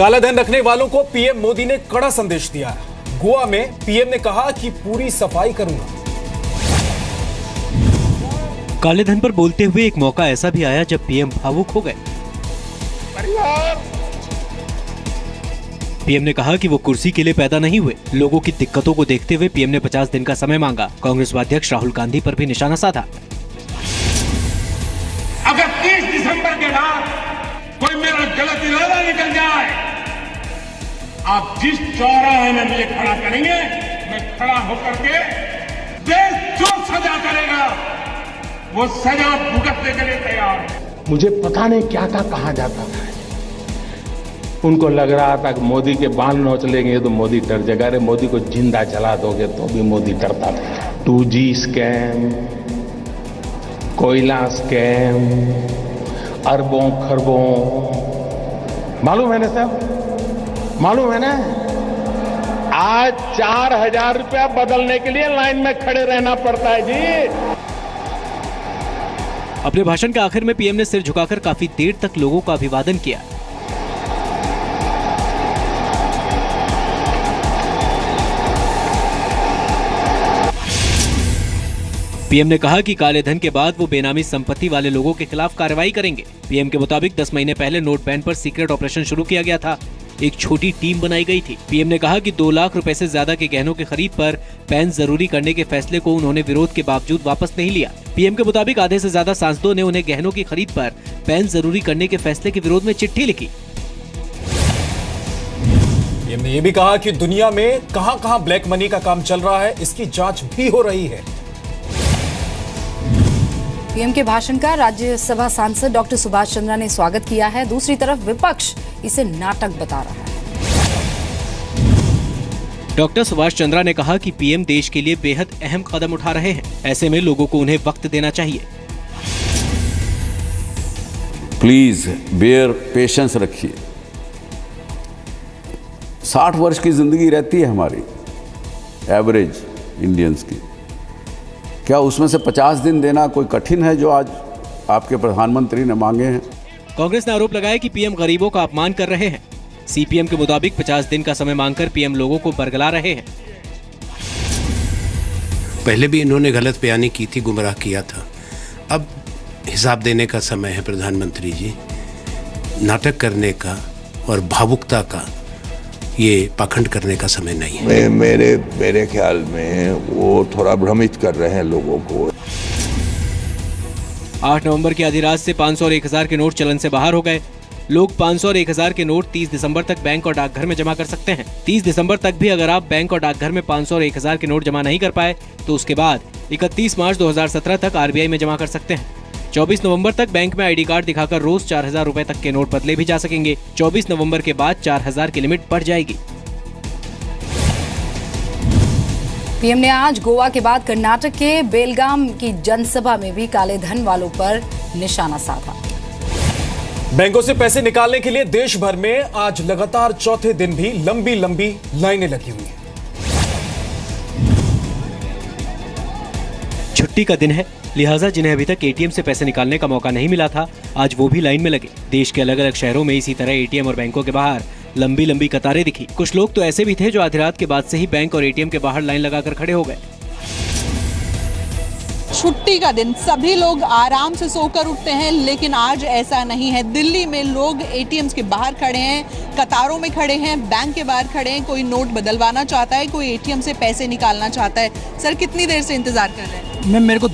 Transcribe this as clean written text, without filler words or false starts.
काला धन रखने वालों को पीएम मोदी ने कड़ा संदेश दिया है। गोवा में पीएम ने कहा कि पूरी सफाई करूंगा। काले धन पर बोलते हुए एक मौका ऐसा भी आया जब पीएम भावुक हो गए। पीएम ने कहा कि वो कुर्सी के लिए पैदा नहीं हुए। लोगों की दिक्कतों को देखते हुए पीएम ने 50 दिन का समय मांगा। कांग्रेस अध्यक्ष राहुल गांधी पर भी निशाना साधा। अगर 30 दिसंबर के बाद कोई मेरा गलत इरादा निकल जाए, आप जिस चौराहे में मुझे खड़ा करेंगे, मैं खड़ा होकर के देश जो सजा करेगा वो सजा भुगतने के लिए तैयार है। मुझे पता नहीं क्या था, कहां जाता था। उनको लग रहा था कि मोदी के बाल नोच लेंगे तो मोदी डर जाएगा। अरे मोदी को जिंदा जला दोगे तो भी मोदी डरता था। 2G स्कैम, कोयला स्कैम, अरबों खरबों, मालूम है ना सब, मालूम है ना। आज 4000 रुपया बदलने के लिए लाइन में खड़े रहना पड़ता है जी। अपने भाषण के आखिर में पीएम ने सिर झुकाकर काफी देर तक लोगों का अभिवादन किया। पीएम ने कहा कि काले धन के बाद वो बेनामी संपत्ति वाले लोगों के खिलाफ कार्रवाई करेंगे। पीएम के मुताबिक 10 महीने पहले नोट बैन पर सीक्रेट ऑपरेशन शुरू किया गया था। एक छोटी टीम बनाई गई थी। पीएम ने कहा कि 2 लाख रुपए से ज्यादा के गहनों की खरीद पर पैन जरूरी करने के फैसले को उन्होंने विरोध के बावजूद वापस नहीं लिया। पीएम के मुताबिक आधे से ज्यादा सांसदों ने उन्हें गहनों की खरीद पर पैन जरूरी करने के फैसले के विरोध में चिट्ठी लिखी। पीएम ने यह भी कहा कि दुनिया में कहां-कहां ब्लैक मनी का काम चल रहा है, इसकी जांच भी हो रही है। पीएम के भाषण का राज्यसभा सांसद डॉक्टर सुभाष चंद्रा ने स्वागत किया है। दूसरी तरफ विपक्ष इसे नाटक बता रहा है। डॉक्टर सुभाष चंद्रा ने कहा कि पीएम देश के लिए बेहद अहम कदम उठा रहे हैं। ऐसे में लोगों को उन्हें वक्त देना चाहिए। प्लीज बेयर पेशेंस रखिए। 60 वर्ष की जिंदगी रहती है हमारी एवरेज इंडियंस की। क्या उसमें से 50 दिन देना कोई कठिन है जो आज आपके प्रधानमंत्री ने मांगे हैं? कांग्रेस ने आरोप लगाया कि पीएम गरीबों का अपमान कर रहे हैं। सीपीएम के मुताबिक 50 दिन का समय मांगकर पीएम लोगों को बरगला रहे हैं। पहले भी इन्होंने गलत बयानी की थी, गुमराह किया था। अब हिसाब देने का समय है प्रधानमंत्री जी। नाटक करने का और भावुकता का, ये पाखंड करने का समय नहीं है। मेरे ख्याल में वो थोड़ा भ्रमित कर रहे हैं लोगों को। 8 नवंबर की आधी रात से 500 और 1000 के नोट चलन से बाहर हो गए। लोग 500 और 1000 के नोट 30 दिसंबर तक बैंक और डाकघर में जमा कर सकते हैं। 30 दिसंबर तक भी अगर आप बैंक और डाकघर में 500 और 1000 के नोट जमा नहीं कर पाए तो उसके बाद 31 मार्च 2017 तक आरबीआई में जमा कर सकते हैं। 24 नवंबर तक बैंक में आईडी कार्ड दिखाकर रोज 4000 रुपए तक के नोट बदले भी जा सकेंगे। 24 नवंबर के बाद 4000 की लिमिट बढ़ जाएगी। पीएम ने आज गोवा के बाद कर्नाटक के बेलगाम की जनसभा में भी काले धन वालों पर निशाना साधा। बैंकों से पैसे निकालने के लिए देश भर में आज लगातार चौथे दिन भी लंबी लंबी लाइनें लगी हुई हैं। छुट्टी का दिन है, लिहाजा जिन्हें अभी तक एटीएम से पैसे निकालने का मौका नहीं मिला था, आज वो भी लाइन में लगे। देश के अलग अलग शहरों में इसी तरह एटीएम और बैंकों के बाहर लंबी लंबी कतारें दिखी। कुछ लोग तो ऐसे भी थे जो आधी रात के बाद से ही बैंक और एटीएम के बाहर लाइन लगाकर खड़े हो गए। छुट्टी का दिन, सभी लोग आराम से सोकर उठते हैं, लेकिन आज ऐसा नहीं है। दिल्ली में लोग एटीएम्स के बाहर खड़े हैं, कतारों में खड़े हैं, बैंक के बाहर खड़े हैं। कोई नोट बदलवाना चाहता है, कोई एटीएम से पैसे निकालना चाहता है। सर, कितनी देर से इंतजार कर रहे हैं? मेरे को